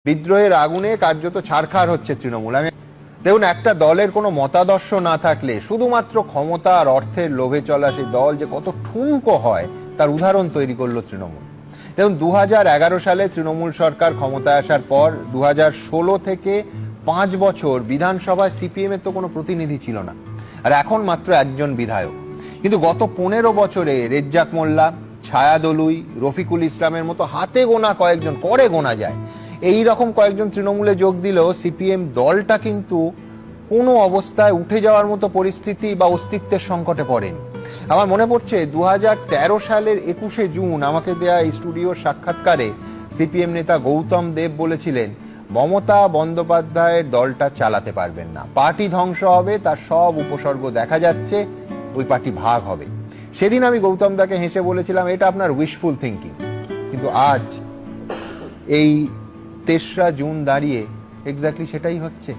বিদ্রোহের আগুনে কার্যত ছারখার হচ্ছে তৃণমূল। দেখুন, একটা দলের কোনো মতাদর্শ না থাকলে শুধুমাত্র ক্ষমতা আর অর্থের লোভে চলা সেই দল যে কত ঠুনকো হয় তার উদাহরণ তৈরি করলো তৃণমূল। দেখুন, 2011 সালে তৃণমূল সরকার ক্ষমতায় আসার পর 2016 থেকে 5 বছর বিধানসভায় সিপিএম এর তো কোনো প্রতিনিধি ছিল না, আর এখন মাত্র একজন বিধায়ক। কিন্তু গত 15 বছরে রেজ্জাক মোল্লা, ছায়া দলুই, রফিকুল ইসলামের মতো হাতে গোনা কয়েকজন, করে গোনা যায় এই রকম কয়েকজন তৃণমূলে যোগ দিলেও সিপিএম দলটা কিন্তু কোনো অবস্থায় উঠে যাওয়ার মতো পরিস্থিতি বা অস্তিত্বের সংকটে পড়েনি। আমার মনে পড়ছে 2013 সালের 21শে জুন আমাকে দেয়া এই স্টুডিওর সাক্ষাৎকারে সিপিএম নেতা গৌতম দেব বলেছিলেন, মমতা বন্দ্যোপাধ্যায়ের দলটা চালাতে পারবেন না, পার্টি ধ্বংস হবে, তার সব উপসর্গ দেখা যাচ্ছে, ওই পার্টি ভাগ হবে। সেদিন আমি গৌতম দাকে হেসে বলেছিলাম, এটা আপনার উইশফুল থিঙ্কিং। কিন্তু আজ এই 3রা জুন দাঁড়িয়ে এক্স্যাক্টলি সেটাই হচ্ছে।